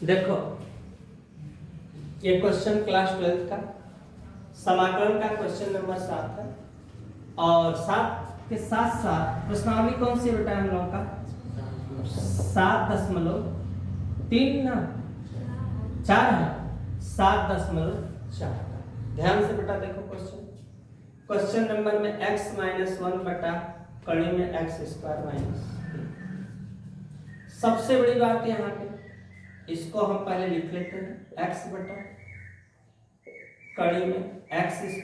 देखो ये question class 12 का समाकलन का क्वेश्चन नंबर 7 है और 7 के साथ साथ प्रश्नावली कौन सी बेटा हम लोगों का 7.3 है 7.4 का। ध्यान से बेटा देखो क्वेश्चन नंबर में x - 1 बटा कड़ी में x² - सबसे बड़ी बात यहाँ पे इसको हम पहले लिख लेते हैं x बटा कड़ी में x² -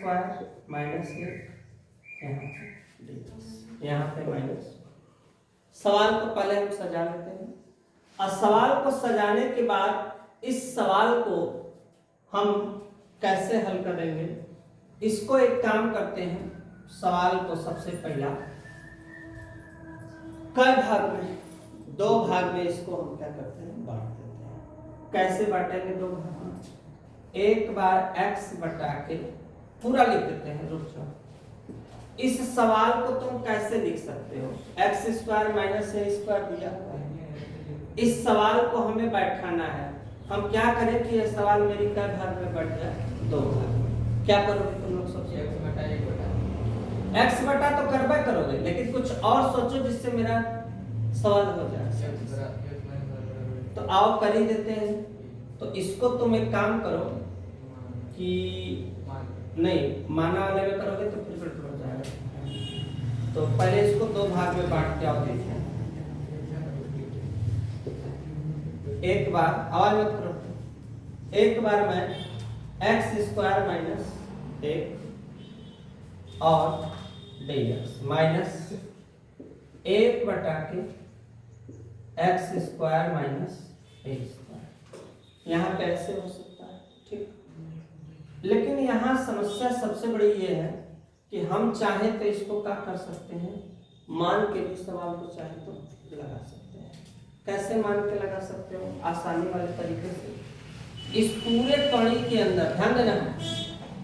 यहाँ पे माइनस। सवाल को पहले हम सजा लेते हैं और सवाल को सजाने के बाद इस सवाल को हम कैसे हल करेंगे, इसको एक काम करते हैं। सवाल को सबसे पहला कई भाग में, 2 भाग में इसको हम क्या करते हैं, बांट देते हैं। कैसे बांटेंगे 2 भाग में? एक बार x बटा के पूरा लिख देते हैं, रुक जाओ। इस सवाल को तुम कैसे लिख सकते हो, x² - a² दिया हुआ है। इस सवाल को हमें बैठाना है। हम क्या करें कि यह सवाल मेरी कई भाग में बढ़ जाए, 2 भाग में। क्या करोगे तुम लोग? सबसे x बटा तो करबे करोगे, लेकिन कुछ और सोचो जिससे मेरा सवाल हो जाए। तो आओ कर ही देते हैं। तो इसको तुम एक काम करो कि नहीं माना वाले में करोगे तो फिर गड़बड़ हो जाएगा। तो पहले इसको 2 भाग में बांट के आओ देखें। एक बार आवाज मत करो, एक बार मैं x² - 1 और dx माइनस 1 बटा के x² - a²। यहाँ पे ऐसे हो सकता है, ठीक। लेकिन यहाँ समस्या सबसे बड़ी ये है कि हम चाहे तो इसको क्या कर सकते हैं, मान के भी सवाल को चाहे तो लगा सकते हैं। कैसे मान के लगा सकते हो? आसानी वाले तरीके से। इस पूरे कड़ी के अंदर ध्यान देना,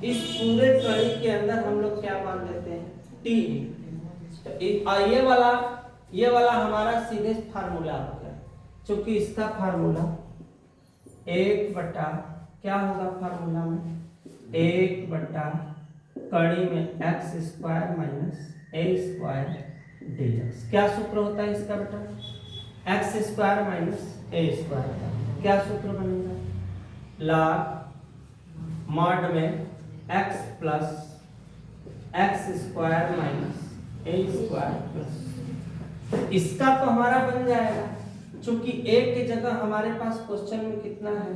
इस पूरे कड़ी के अंदर हम लोग क्या मान लेते हैं, t। ये वाला हमारा सीधे फार्मूला हो गया, क्योंकि इसका फार्मूला 1 बटा क्या होगा फार्मूला में, 1 बटा कड़ी में x² - a² dx। क्या सूत्र होता है इसका बेटा, x² - a² का क्या सूत्र बनेगा, log mod में x plus x² - a² plus. इसका तो हमारा बन जाएगा, चूंकि 1 की जगह हमारे पास क्वेश्चन में कितना है,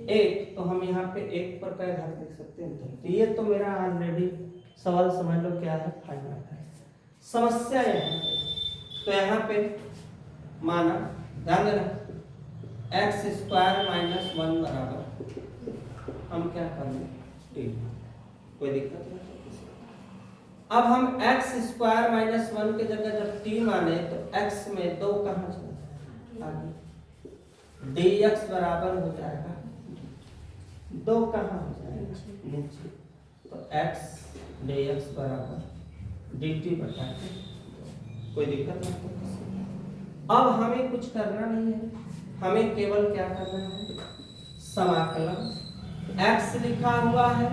1, तो हम यहाँ पे 1 पर क्या घात लिख सकते हैं। तो ये तो मेरा ऑलरेडी सवाल समझ लो क्या है, फाइनल है। समस्या यहाँ पे, तो यहाँ पे माना ध्यान देना x² - 1 बराबर हम क्या करेंगे, t। कोई दिक्कत नहीं। अब हम x² - 1 की जगह जब t माने तो x में 2 कहाँ चला आगे, dx बराबर हो जाएगा 2 कहाँ हो जाएगा नीचे, तो x dx बराबर dt बटा के। कोई दिक्कत नहीं। अब हमें कुछ करना नहीं है, हमें केवल क्या करना है, समाकलन। x लिखा हुआ है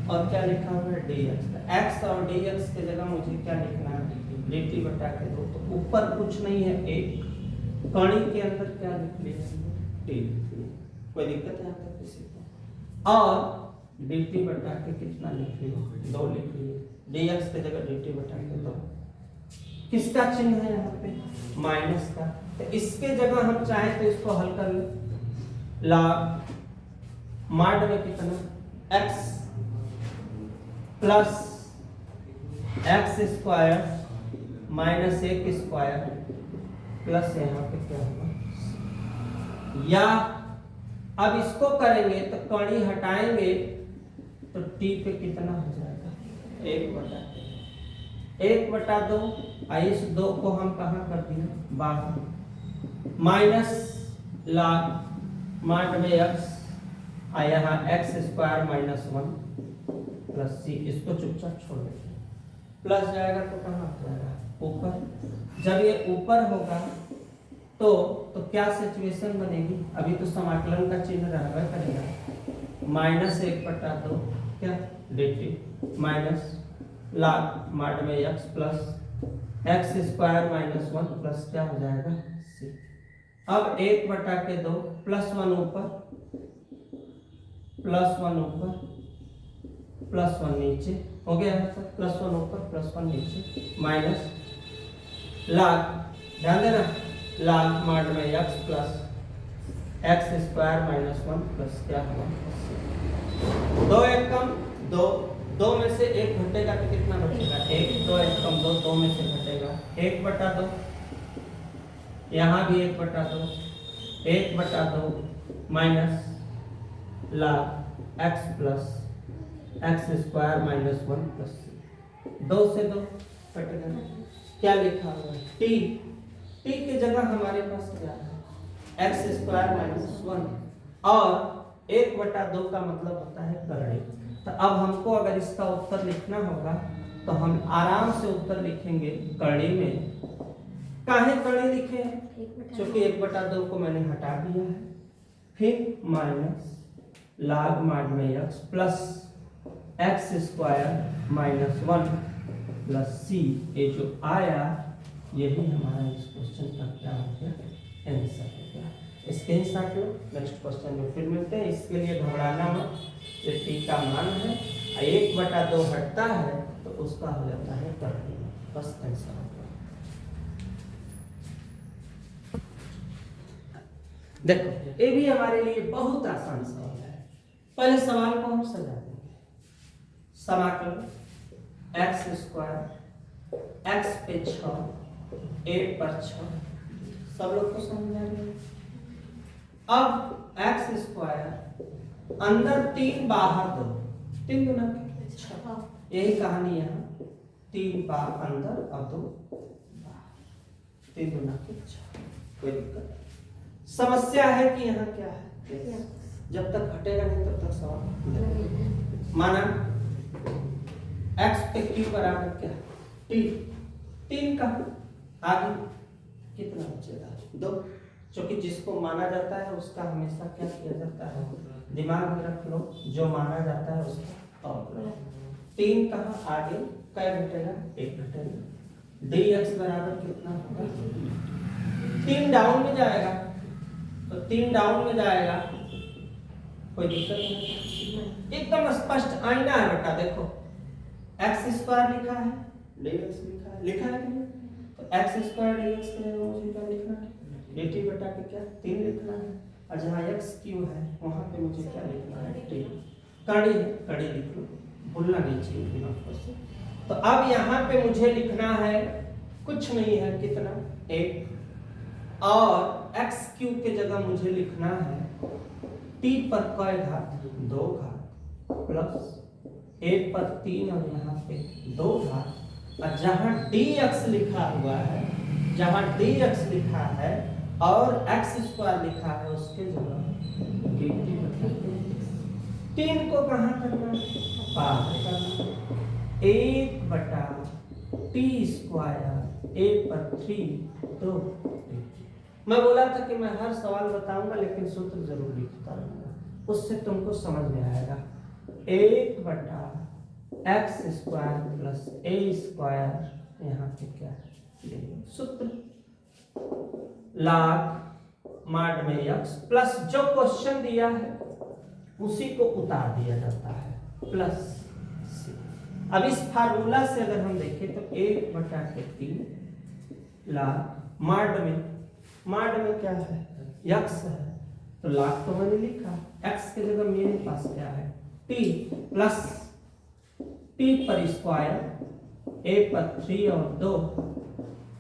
और क्या लिखा हुआ है, dx। x और dx की जगह मुझे क्या लिखना है, dt बटा के 2। तो ऊपर कुछ नहीं है, 1 कड़ी के अंदर क्या लिख लिया, t। कोई दिक्कत है यहाँ तक किसी को? और dt बटा के कितना लिख लिया, 2 लिख लिए, dx की जगह dt बटा के 2। किसका चिन्ह है यहाँ पे, माइनस का। तो इसके जगह हम चाहे तो इसको हल कर ले, log mod में कितना x प्लस x² - 1² प्लस यहाँ पे क्या होगा, या अब इसको करेंगे तो कड़ी हटाएंगे तो t पे कितना हो जाएगा, 1 बटा 2। इस 2 को हम कहाँ कर दिए, बाहर, माइनस log mod में x यहाँ x² - 1 प्लस c। इसको चुपचाप छोड़ देते हैं, प्लस जाएगा तो कहाँ जाएगा, ऊपर। जब ये ऊपर होगा तो क्या सिचुएशन बनेगी? अभी तो समाकलन का चिन्ह रहता करेगा, -1/2 क्या dt माइनस log mod में x plus x square minus 1 plus क्या हो जाएगा c। अब 1/2 +1 ऊपर +1 नीचे हो गया है, तो +1 ऊपर +1 नीचे माइनस log, ध्यान देना, log mod में x plus x square minus 1 plus क्या हुआ 2 एक कम 2, 2 में से 1 घटेगा तो कितना बचेगा 1, 2 एक कम 2, 2 में से घटेगा 1/2, यहाँ भी 1/2, 1/2 minus log x plus x square minus 1 plus 2 से 2 कटेगा। क्या लिखा हुआ है t की जगह हमारे पास क्या है x स्क्वायर माइनस 1 और 1/2 का मतलब होता है करड़ी। तो अब हमको अगर इसका उत्तर लिखना होगा तो हम आराम से उत्तर लिखेंगे करड़ी में। काहे करड़ी लिखे? क्योंकि 1/2 को मैंने हटा दिया है, फिर माइनस log mod में x plus x square minus 1 plus c, ये जो आया यही हमारा इस क्वेश्चन का क्या हो गया आंसर हो गया। स्क्रीनशॉट लो, नेक्स्ट क्वेश्चन में फिर मिलते हैं। इसके लिए घबराना मत, ये t का मान है, 1/2 हटता है तो उसका हो जाता है करड़ी, बस आंसर हो गया। देखो ये भी हमारे लिए बहुत आसान सवाल है। पहले सवाल को हम सजा देंगे। समाकलन x स्क्वायर x पे 6 a पर 6, सब लोग को समझ आ गया। अब x स्क्वायर अंदर 3 बाहर 2, 3 गुना 6, यही कहानी यहाँ 3 बार अंदर और 2 बाहर, 3 गुना 6, कोई दिक्कत। समस्या है कि यहाँ क्या है, जब तक हटेगा नहीं तब तक सवाल माना x पे q बराबर क्या t, 3 का आगे कितना बचेगा 2, क्योंकि जिसको माना जाता है उसका हमेशा क्या किया जाता है, दिमाग में रख लो, जो माना जाता है उसका और 3 कहाँ आगे क्या घटेगा 1 घटेगा, dx बराबर कितना होगा 3 डाउन में जाएगा, तो 3 डाउन में जाएगा, कोई दिक्कत नहीं, एकदम स्पष्ट आईना है बेटा। देखो x स्क्वायर लिखा है, dx लिखा है कि नहीं, तो x स्क्वायर dx के लिए मुझे क्या लिखना है dt बटा के क्या 3 लिखना है, और जहाँ x q है वहाँ पे मुझे क्या लिखना है t, कड़ी है कड़ी लिख लो, भूलना नहीं चाहिए दिमाग पर। तो अब यहाँ पे मुझे लिखना है कुछ नहीं है कितना 1, और x q के जगह मुझे लिखना है t पर कै घात 2 घात प्लस 1 पर 3 और यहाँ पे 2 घात, और जहाँ dx लिखा हुआ है, जहाँ dx लिखा है और x स्क्वायर लिखा है उसके जगह dt बटा 3 को कहाँ करना है बाहर करना, 1/t स्क्वायर 1 पर 3 2। मैं बोला था कि मैं हर सवाल बताऊंगा लेकिन सूत्र जरूर लिखता रहूंगा, उससे तुमको समझ में आएगा। 1/x square plus a square, यहाँ पे क्या है सूत्र log mod में x प्लस जो क्वेश्चन दिया है उसी को उतार दिया जाता है प्लस c। अब इस फार्मूला से अगर हम देखें तो 1/3 log mod में क्या है x है, तो log तो मैंने लिखा, x के जगह मेरे पास क्या है t प्लस t पर स्क्वायर a पर 3 और 2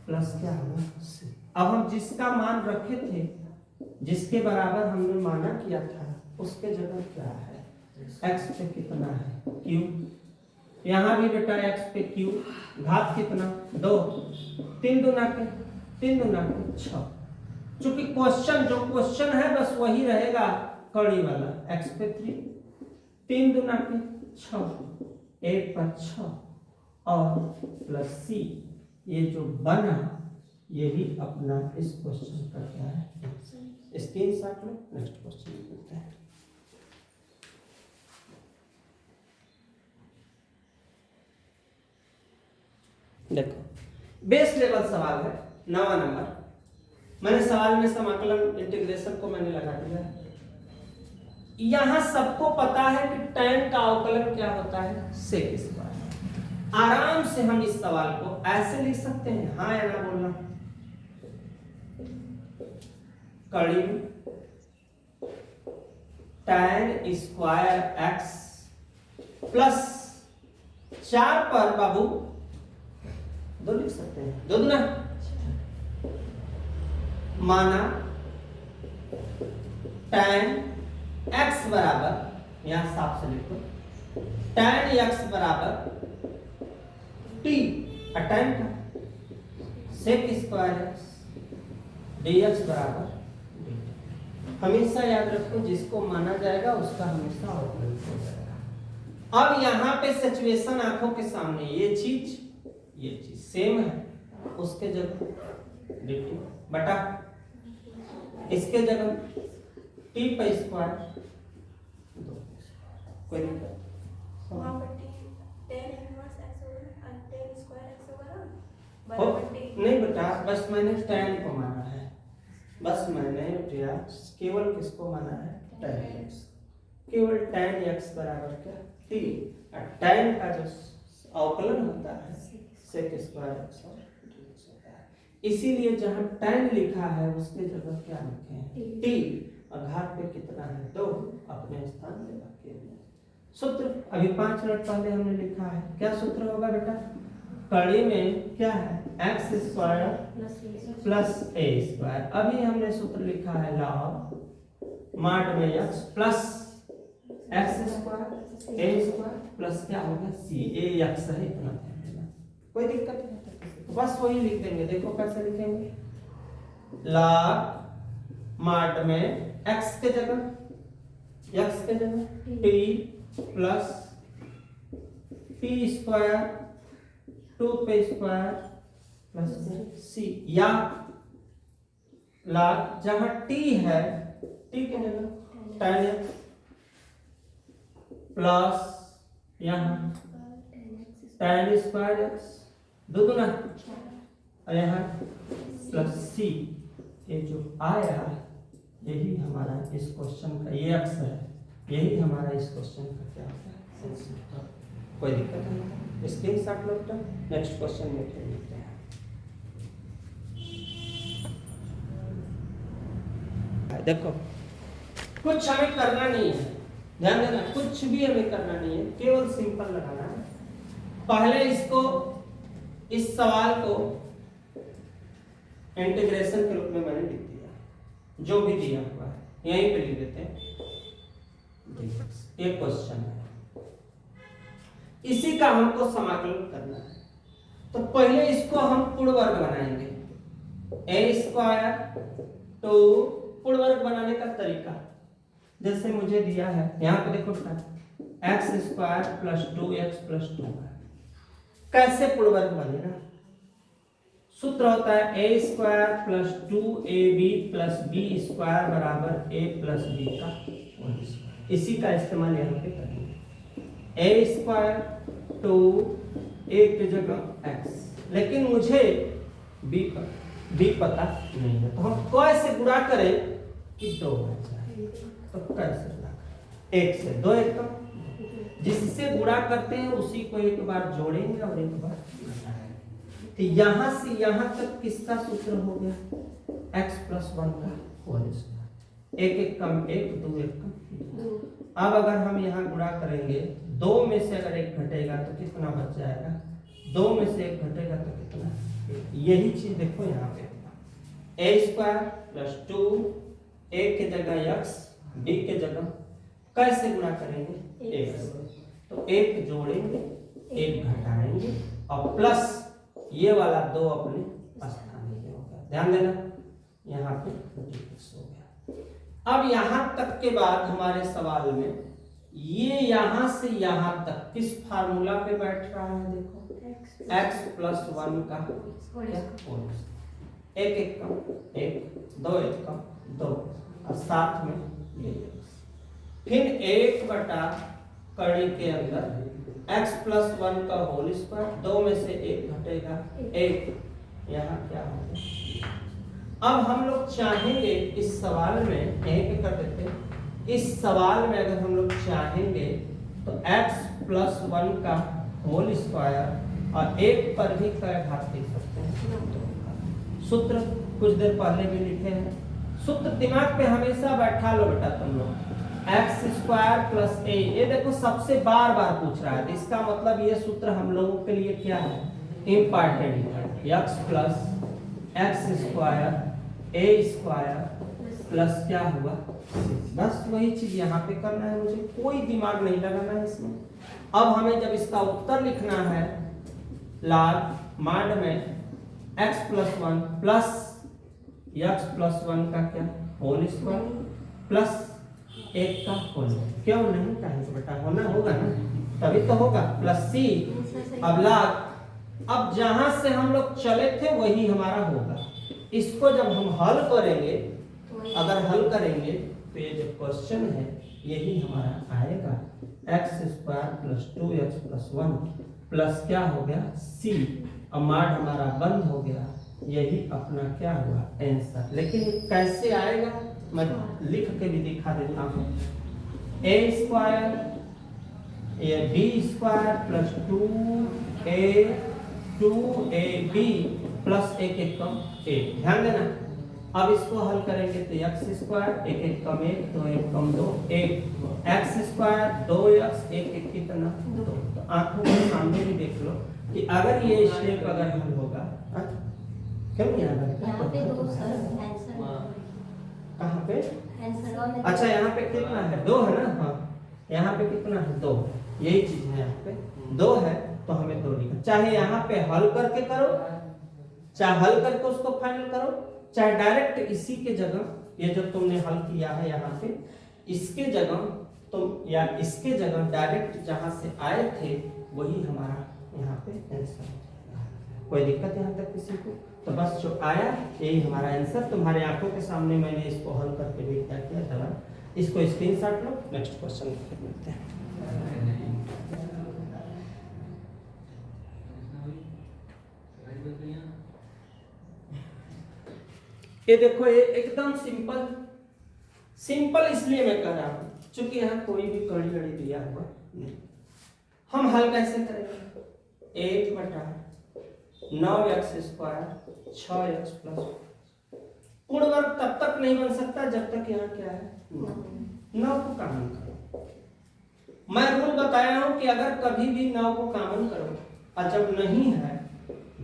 प्लस क्या होगा c। अब हम जिसका मान रखे थे, जिसके बराबर हमने माना किया था, उसके जगह क्या है x पे कितना है q, यहाँ भी बेटा x पे q घात कितना 2, 3 दूना के 6, चूंकि क्वेश्चन जो क्वेश्चन है बस वही रहेगा कड़ी वाला, x पे 3 दूना के 6 1 पर 6 और प्लस c, ये जो बना यही अपना इस क्वेश्चन का क्या है, स्क्रीनशॉट लो, नेक्स्ट क्वेश्चन करते हैं। देखो बेस लेवल सवाल है, 9वां नंबर। मैंने सवाल में समाकलन इंटीग्रेशन को मैंने लगा दिया। यहां सबको पता है कि tan का अवकलन क्या होता है, सेक स्क्वायर। आराम से हम इस सवाल को ऐसे लिख सकते हैं, हाँ या ना बोलना। कड़ी tan स्क्वायर x प्लस 4 पर बाबू 2 लिख सकते हैं, 2 दूना माना tan x बराबर, यहां साफ से लिखो, tan x बराबर t tan का sec स्क्वायर x dx बराबर dt। हमेशा याद रखो जिसको माना जाएगा उसका हमेशा अवकलन हो जाएगा। अब यहाँ पे सिचुएशन आंखों के सामने, ये चीज सेम है, उसके जगह dt बटा इसके जगह t पर स्क्वायर, कोई दिक्कत नहीं बेटा, बस मैंने tan को माना है, बस मैंने बेटा केवल किसको माना है, tan x। केवल tan x बराबर क्या, t। tan का जो अवकलन होता है sec स्क्वायर x और dx होता है। इसीलिए जहां tan लिखा है उसके जगह क्या लिखें, t। और घात पे कितना है, 2, अपने स्थान पे रखे। सूत्र अभी 5 मिनट पहले हमने लिखा है, क्या सूत्र होगा बेटा, कड़ी में क्या है, एक्स स्क्वायर प्लस ए स्क्वायर। अभी हमने सूत्र लिखा है लॉग माड में x प्लस एक्स स्क्वायर ए स्क्वायर प्लस क्या होगा सी, ए x है, इतना ध्यान देना, कोई दिक्कत नहीं, तो बस वही लिख देंगे। देखो कैसे लिखेंगे, लॉग माड में x के जगह t प्लस p स्क्वायर 2 पे स्क्वायर प्लस c, या लॉग जहां t है t के जगह tan x प्लस यहाँ tan स्क्वायर x 2 गुना और यहाँ प्लस c। ये जो आया यही हमारा इस क्वेश्चन का, ये x है, यही हमारा इस क्वेश्चन का क्या होता है, आंसर। कोई दिक्कत नहीं, स्क्रीनशॉट लो बेटा, नेक्स्ट क्वेश्चन में फिर लिखते हैं। देखो कुछ हमें करना नहीं है, ध्यान देना, कुछ भी हमें करना नहीं है, केवल सिंपल लगाना है। पहले इसको, इस सवाल को इंटीग्रेशन के रूप में मैंने लिख दिया, जो भी दिया हुआ है यहीं पे लिख देते हैं, एक क्वेश्चन है, इसी का हमको समाकलन करना है। तो पहले इसको हम पूर्ण वर्ग बनाएंगे, ए स्क्वायर टू पूर्ण वर्ग बनाने का तरीका जैसे मुझे दिया है, यहाँ पे देखो x square plus 2x plus 2 है। कैसे पूर्ण वर्ग बनेगा, सूत्र होता है a square plus 2ab plus b square बराबर a प्लस बी का होल स्क्वायर। इसी का इस्तेमाल यहाँ पे करेंगे, ए स्क्वायर टू a की जगह x, लेकिन मुझे b पता नहीं है, तो हम कैसे गुणा करें कि 2 बच जाए, तो कैसे गुणा करें, 1 से 2 एक कम, जिससे गुणा करते हैं उसी को एक बार जोड़ेंगे और एक बार घटाएंगे। तो यहां से यहां तक किसका सूत्र हो गया, x प्लस 1 का होल स्क्वायर, एक एक कम 1, 2 एक कम 2। अब अगर हम यहाँ गुणा करेंगे, 2 में से अगर 1 घटेगा तो कितना बच जाएगा, 2 में से 1 घटेगा तो कितना, यही चीज देखो यहाँ पे, ए स्क्वायर प्लस 2 a के जगह x b के जगह कैसे गुणा करेंगे, 1 से, तो 1 जोड़ेंगे 1 घटाएंगे और प्लस ये वाला 2 अपने स्थान पे होगा। ध्यान देना, यहाँ पे dx हो गया। अब यहाँ तक के बाद हमारे सवाल में ये यहाँ से यहाँ तक किस फार्मूला पे बैठ रहा है, देखो x प्लस 1 का होल। एक एक कम एक, दो एक कम दो, और साथ में dx। फिर 1 कड़ी के अंदर x प्लस 1 का होल स्क्वायर, 2 में से 1 घटेगा 1, यहाँ क्या होगा। अब हम लोग चाहेंगे इस सवाल में यहीं पे कर देते हैं, इस सवाल में अगर हम लोग चाहेंगे तो x प्लस 1 का होल स्क्वायर और 1 पर भी कै घात लिख सकते हैं। सूत्र कुछ देर पहले भी लिखे हैं, सूत्र दिमाग पे हमेशा बैठा लो बेटा तुम लोग, एक्स स्क्वायर प्लस ए। ये देखो सबसे बार बार पूछ रहा है, तो इसका मतलब ये सूत्र हम लोगों के लिए क्या है, इम्पॉर्टेंट है। एक्स प्लस एक्स स्क्वायर ए स्क्वायर प्लस क्या हुआ, बस वही चीज यहाँ पे करना है, मुझे कोई दिमाग नहीं लगाना है इसमें। अब हमें जब इसका उत्तर लिखना है लाल मांड में x plus 1 plus x plus 1 का क्या होल स्क्वायर प्लस 1 का होल, क्यों नहीं कहेंगे बेटा, होना होगा ना, तभी तो होगा, प्लस c। अब लाग, अब जहां से हम लोग चले थे वही हमारा होगा। इसको जब हम हल करेंगे, अगर हल करेंगे तो ये जो क्वेश्चन है यही हमारा आएगा, x square plus 2x plus 1 plus क्या हो गया c। अब मार्ट हमारा बंद हो गया, यही अपना क्या हुआ आंसर। लेकिन कैसे आएगा मैं लिख के भी दिखा देता हूँ, a स्क्वायर ये b square plus 2ab plus 1 एक कम 1, ध्यान देना। अब इसको हल करेंगे तो x स्क्वायर 1 एक कम 1, 2 एक कम 2 1, x स्क्वायर 2x 1 एक कितना 2। तो आंखों के सामने भी देख लो कि अगर ये स्टेप अगर हल होगा, क्यों नहीं आ रहा यहाँ पे 2 सर आंसर कहाँ पे, आंसर अच्छा यहाँ पे कितना है 2 है ना, हाँ यहाँ पे कितना है 2, यही चीज है, यहाँ पे 2 है तो हमें 2 लिखा। चाहे यहाँ पे हल करके करो, चाहे हल करके उसको फाइनल करो, चाहे डायरेक्ट इसी के जगह, ये जो तुमने हल किया है यहाँ पे इसके जगह तुम या इसके जगह डायरेक्ट जहाँ से आए थे वही हमारा यहाँ पे आंसर। कोई दिक्कत यहाँ तक किसी को, तो बस जो आया यही हमारा आंसर। तुम्हारे आंखों के सामने मैंने इसको हल करके भी क्या किया था, इसको स्क्रीनशॉट लो, नेक्स्ट क्वेश्चन करते हैं। ये देखो ये एकदम सिंपल, सिंपल इसलिए मैं कह रहा हूं क्योंकि यहाँ कोई भी कड़ी लड़ी दिया हुआ नहीं। हम हल कैसे करेंगे, 1/9x स्क्वायर 6x प्लस, पूर्ण वर्ग तब तक नहीं बन सकता जब तक यहाँ क्या है 9 को कॉमन करो। मैं रूल बताया हूं कि अगर कभी भी 9 को कॉमन करो और जब नहीं है,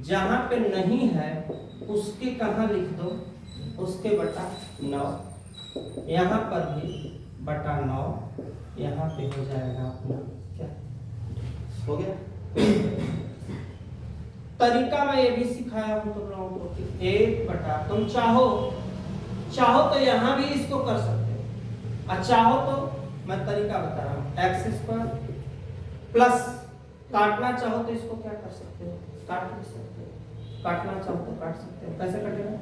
जहां पे नहीं है उसके कहां लिख दो, उसके बटा 9, यहाँ पर भी बटा 9, यहाँ पे हो जाएगा अपना क्या हो गया। तरीका मैं ये भी सिखाया हूं तुम लोगों को कि 1 तुम चाहो तो यहाँ भी इसको कर सकते हो, और चाहो तो मैं तरीका बता रहा हूँ एक्स स्क्वायर प्लस, काटना चाहो तो इसको क्या कर सकते हो, काट भी सकते हो, काटना चाहो तो काट सकते हो। कैसे कटेगा,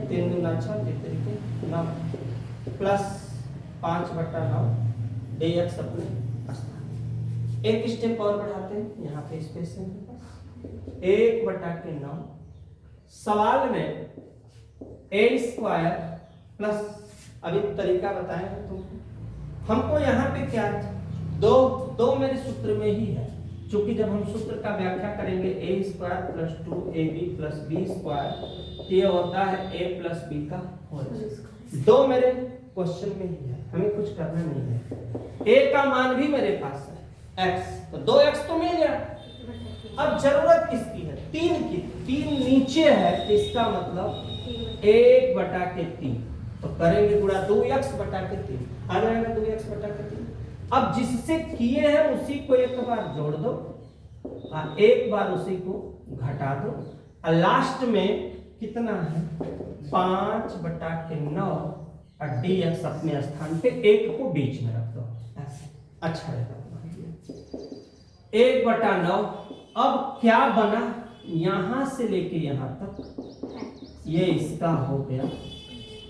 3 दूना 6 तरीके 9 प्लस 5/9 dx अपने स्थान। एक स्टेप और बढ़ाते हैं, यहाँ पे स्पेस है 1/9। सवाल में a स्क्वायर प्लस, अभी तरीका बताया है तुमको, हमको यहाँ पे क्या दो मेरे सूत्र में ही है, क्योंकि जब हम सूत्र का व्याख्या करेंगे a square plus 2ab plus b square, ये होता है a प्लस b का होल। 2 मेरे क्वेश्चन में ही है, हमें कुछ करना नहीं है। a का मान भी मेरे पास है x, तो 2x तो मिल गया। अब जरूरत किसकी है, 3 की, 3 नीचे है, इसका मतलब 1/3, तो करेंगे गुणा 2x/3, आ जाएगा 2x/3। अब जिससे किए हैं उसी को एक बार जोड़ दो और एक बार उसी को घटा दो, और लास्ट में कितना है 5/9, और dx अपने स्थान पे 1 को बीच में रख दो, अच्छा रहेगा 1/9। अब क्या बना, यहां से लेके यहां तक ये इसका हो गया,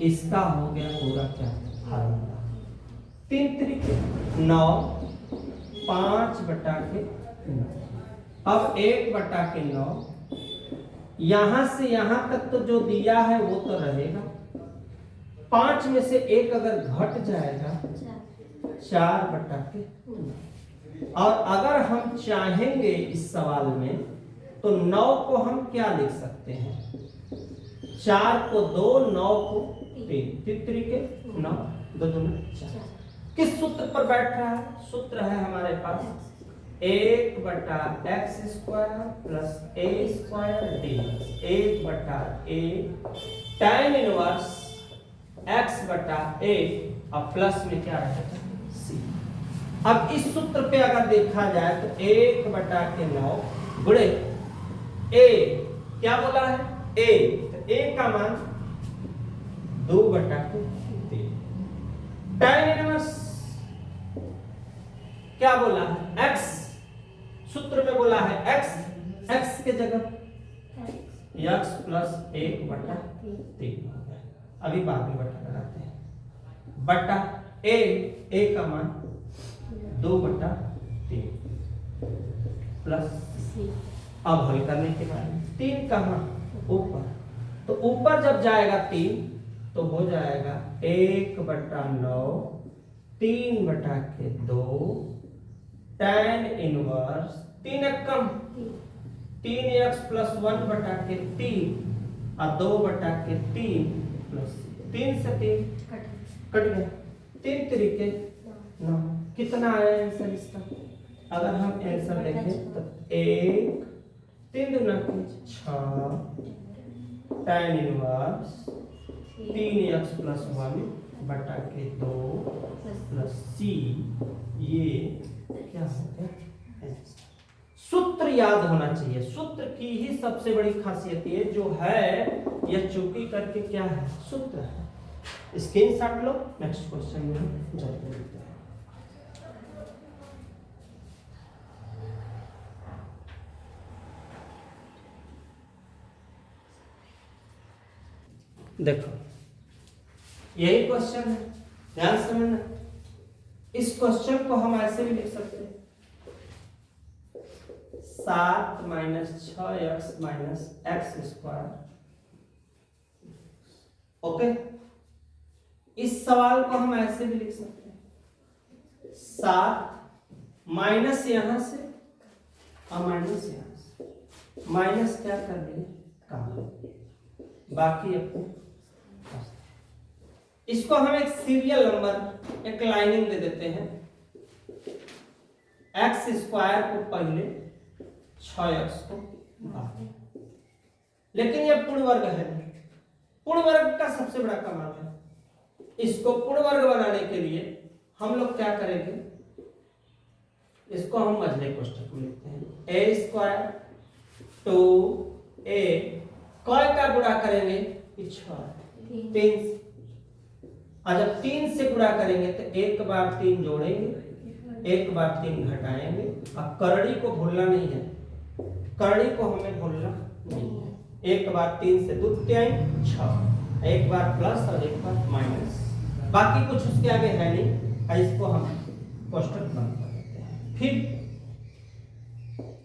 इसका हो गया पूरा क्या फार्मूला। 3 तरीके 9 5/9। अब 1/9 यहां से यहां तक तो जो दिया है वो तो रहेगा। 5 में से 1 अगर घट जाएगा 4/9। और अगर हम चाहेंगे इस सवाल में तो 9 को हम क्या लिख सकते हैं, 4 को 2, 9 को 3, 3 तरीके 9 2 2 4। किस सूत्र पर बैठ रहा है, सूत्र है हमारे पास 1/x² plus a² dx, 1/a tan inverse x/a और प्लस में क्या रहेगा c। अब इस सूत्र पे अगर देखा जाए तो 1/9 गुणे a, क्या बोला है a, तो a का मान 2/3। tan इनवर्स क्या बोला है x, सूत्र में बोला है x, x के जगह x प्लस 1/3। अभी बाद में बटा लगाते हैं, बटा a का मान 2/3 प्लस। अब हल करने के बाद 3 कहाँ ऊपर, तो ऊपर जब जाएगा 3 तो हो जाएगा 1/9 3/2 tan इनवर्स 3 कम 3x प्लस 1/3 और 2/3 प्लस 3 से 3 कट गया। 3 तरीके 9। कितना आया आंसर इसका, अगर हम आंसर देखें तो 1 3 दूना 6 tan inverse 3x plus 1/2 plus c, ये क्या हो गया। सूत्र याद होना चाहिए, सूत्र की ही सबसे बड़ी खासियत ये जो है यह चूकी करके क्या है सूत्र है। स्क्रीनशॉट लो, नेक्स्ट क्वेश्चन में जल्दी मिलते हैं। देखो यही क्वेश्चन है, ध्यान समझना। इस क्वेश्चन को हम ऐसे भी लिख सकते हैं 7 - 6x - x²। ओके, इस सवाल को हम ऐसे भी लिख सकते हैं 7 माइनस यहां से और माइनस यहां से, माइनस क्या कर दिए काम, बाकी अपने। इसको हम एक सीरियल नंबर, एक लाइनिंग दे देते हैं। x² को पहले 6x को बाद, लेकिन यह पूर्ण वर्ग है। पूर्ण वर्ग का सबसे बड़ा कमाल है, इसको पूर्ण वर्ग बनाने के लिए हम लोग क्या करेंगे, इसको हम मझले कोष्ठक में लिखते हैं a² 2a, कौन का गुणा करेंगे 6 3 से, और जब 3 से गुणा करेंगे तो 1 बार 3 जोड़ेंगे, 1 बार 3 घटाएंगे। अब करड़ी को भूलना नहीं है, करड़ी को हमें भूलना नहीं है। 1 बार 3 से 2 6, 1 बार प्लस और 1 बार माइनस, बाकी कुछ उसके आगे है नहीं। इसको हम कोष्ठक बंद कर देते हैं। फिर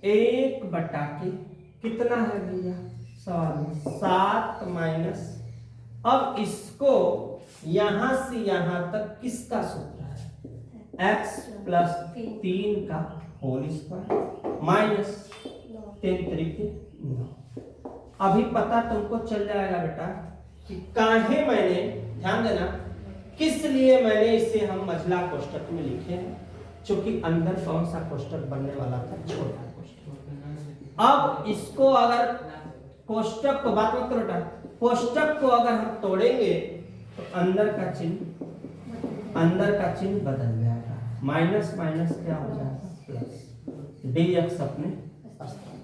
1/के कितना है भैया सवाल में 7 माइनस, अब इसको यहां से यहां तक किसका सूत्र है x प्लस 3 का होल स्क्वायर माइनस 3 तरीके 9। अभी पता तुमको चल जाएगा बेटा कि काहे मैंने, ध्यान देना किस लिए मैंने इसे हम मझला कोष्ठक में लिखे हैं, क्योंकि अंदर कौन सा कोष्ठक बनने वाला था, छोटा कोष्ठक। अब इसको अगर कोष्ठक को बात मत करो, कोष्ठक को अगर हम तोड़ेंगे तो अंदर का चिन्ह बदल जाएगा, माइनस माइनस क्या हो जाएगा प्लस, dx अपने स्थान।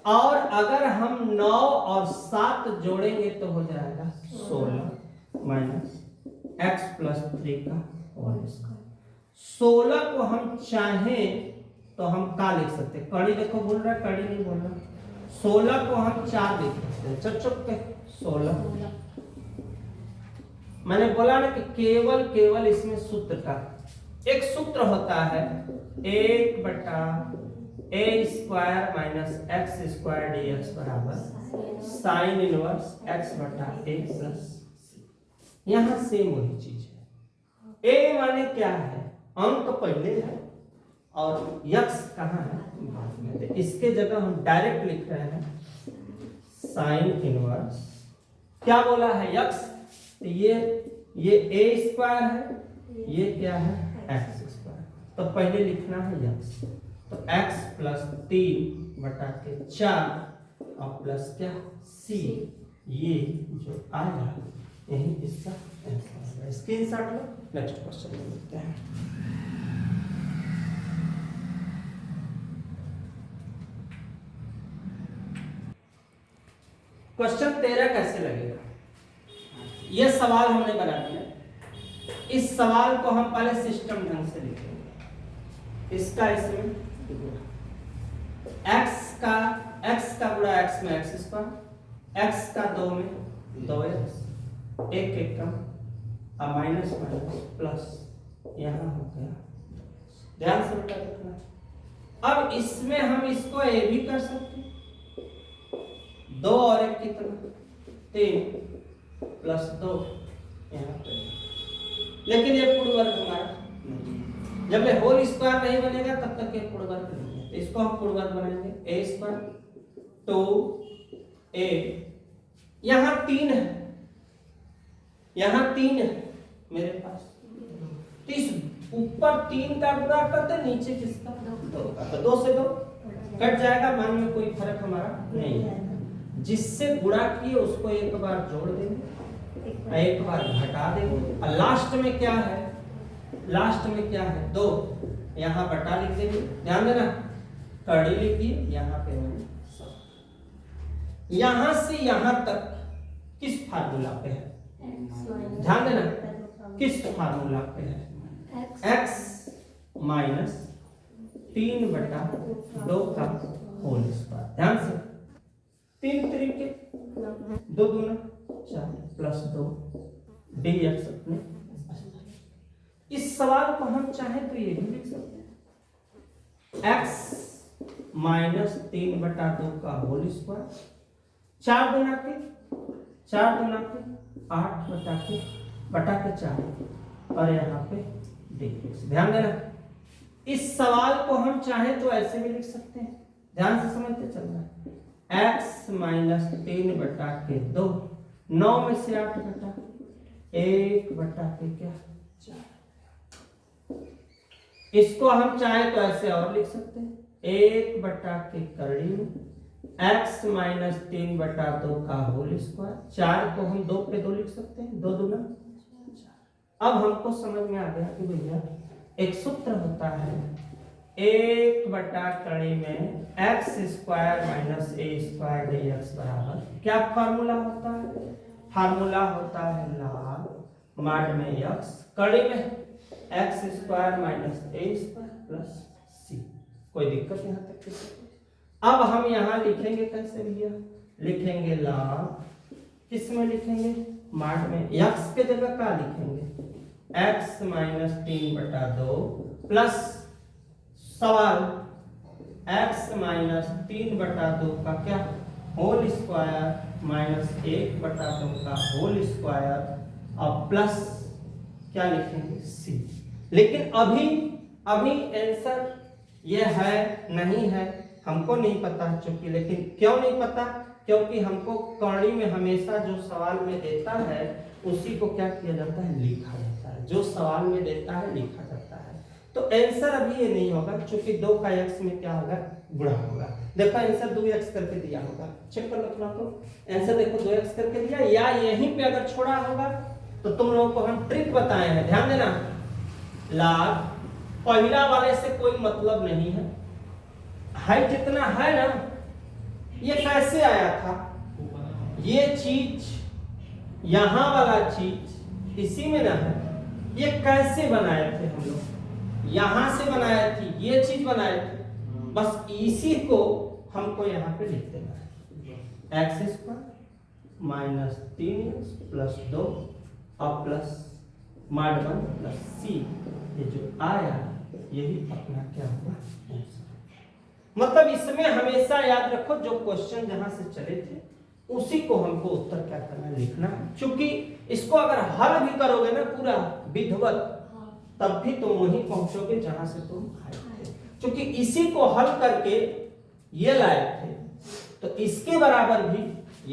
और अगर हम 9 और 7 जोड़ेंगे तो हो जाएगा 16 माइनस x प्लस 3 का होल स्क्वायर। 16 को हम चाहें तो हम क्या लिख सकते हैं, कड़ी देखो बोल रहा है, कड़ी नहीं बोल रहा। 16 को हम 4 लिख सकते हैं, चुप के 16। मैंने बोला ना कि केवल इसमें सूत्र का एक सूत्र होता है 1 बटा a square minus x square dx बराबर साइन इनवर्स x बटा a प्लस c। यहाँ सेम वही चीज है। a माने क्या है, अंक पहले है और x कहाँ है बाद में। तो इसके जगह हम डायरेक्ट लिख रहे हैं साइन इनवर्स, क्या बोला है x, तो ये a स्क्वायर है, ये क्या है x स्क्वायर। तो पहले लिखना है x, तो x प्लस 3 बटा के 4 और प्लस क्या c, ये जो आया यही इसका आंसर है। स्क्रीनशॉट लो, नेक्स्ट क्वेश्चन में देखते हैं। क्वेश्चन 13 कैसे लगेगा, यह सवाल हमने बना दिया। इस सवाल को हम पहले सिस्टम ढंग से लिखेंगे। इसका इसमें x का गुणा x में x स्क्वायर, x का 2 में 2x, एक कम और माइनस माइनस प्लस, यहाँ हो गया। ध्यान से बेटा देखना। अब इसमें हम इसको a भी कर सकते हैं, 2 और 1 कितना 3 प्लस 2 यहाँ पे, लेकिन ये पूर्ण वर्ग हमारा नहीं। जब ये होल स्क्वायर नहीं बनेगा तब तक ये पूर्ण वर्ग नहीं है। इसको हम पूर्ण वर्ग बनाएंगे, a स्क्वायर 2a, यहाँ 3 है, यहाँ 3 है मेरे पास, तो इस ऊपर 3 का गुणा करते, नीचे किसका 2 का, तो 2 से 2 कट जाएगा, मान में कोई फर्क हमारा नहीं है। जिससे गुणा किए उसको एक बार जोड़ देंगे, एक बार घटा देंगे, और लास्ट में क्या है, लास्ट में क्या है 2, यहाँ बटा लिख देंगे। ध्यान देना, कड़ी लिखिए, यहाँ पे मैंने यहाँ से यहाँ तक किस फार्मूला पे है, ध्यान देना, किस फार्मूला पे है, x माइनस 3 बटा 2 का होल स्क्वायर। ध्यान से 3 तरीके 2 दूना 4 प्लस 2 dx अपने। इस सवाल को हम चाहे तो ये भी लिख सकते हैं x माइनस 3 बटा 2 का होल स्क्वायर, 4 दूना के 8 बटा के 4 और यहाँ पे dx। ध्यान देना, इस सवाल को हम चाहे तो ऐसे भी लिख सकते हैं, ध्यान से समझते चलना है। x माइनस 3 बटा के 2, 9 में से 8 घटा 1 बटा के क्या 4। इसको हम चाहे तो ऐसे और लिख सकते हैं, 1 बटा के करड़ी में x माइनस 3 बटा 2 का होल स्क्वायर। 4 को हम 2 पे 2 लिख सकते हैं, 2 दूना 4। अब हमको समझ में आ गया कि भैया एक सूत्र होता है 1 बटा कड़ी में x square minus a square dx बराबर, क्या फार्मूला होता है, फार्मूला होता है log माड में x, कड़ी में x square minus a square plus c। कोई दिक्कत यहाँ तक की? अब हम यहाँ लिखेंगे कैसे भैया, लिखेंगे log, किस में लिखेंगे, माड में, x के जगह क्या लिखेंगे, x माइनस 3 बटा 2 प्लस सवाल x माइनस 3 बटा 2 का क्या होल स्क्वायर माइनस 1 बटा 2 का होल स्क्वायर और प्लस क्या लिखेंगे c। लेकिन अभी आंसर ये है नहीं है हमको नहीं पता चूंकि, लेकिन क्यों नहीं पता, क्योंकि हमको कड़ी में हमेशा जो सवाल में देता है उसी को क्या किया जाता है, लिखा जाता है, जो सवाल में देता है लिखा जाता है। तो आंसर अभी ये नहीं होगा क्योंकि 2 का x में क्या होगा, गुणा होगा। देखो आंसर 2x करके दिया होगा, चेक कर लो थोड़ा, तो आंसर देखो 2x करके दिया, या यहीं पे अगर छोड़ा होगा तो तुम लोगों को हम ट्रिक बताए हैं, ध्यान देना। log पहला वाले से कोई मतलब नहीं है, जितना है ना, ये कैसे आया था, ये चीज यहां वाला चीज इसी में ना है, ये कैसे बनाए थे हम लोग, यहां से बनाए थे, ये चीज बनाए थे, बस इसी को हमको यहाँ पे लिख देना है, x स्क्वायर -3x प्लस 2 और प्लस mod 1 प्लस c, ये जो आया यही अपना क्या हुआ आंसर। मतलब इसमें हमेशा याद रखो जो क्वेश्चन जहां से चले थे उसी को हमको उत्तर क्या करना लिखना है, क्योंकि इसको अगर हल भी करोगे ना पूरा विधिवत तब भी तुम वहीं पहुंचोगे जहां से तुम आए थे, क्योंकि इसी को हल करके ये लाए थे तो इसके बराबर भी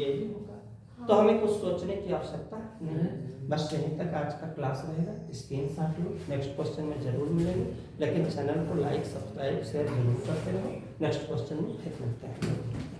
यही होगा। तो हमें कुछ सोचने की आवश्यकता नहीं, बस यहीं तक आज का क्लास रहेगा। स्क्रीनशॉट लो, नेक्स्ट क्वेश्चन में जरूर मिलेंगे, लेकिन चैनल को लाइक सब्सक्राइब शेयर जरूर करते रहो। नेक्स्ट क्वेश्चन में फिर मिलते हैं।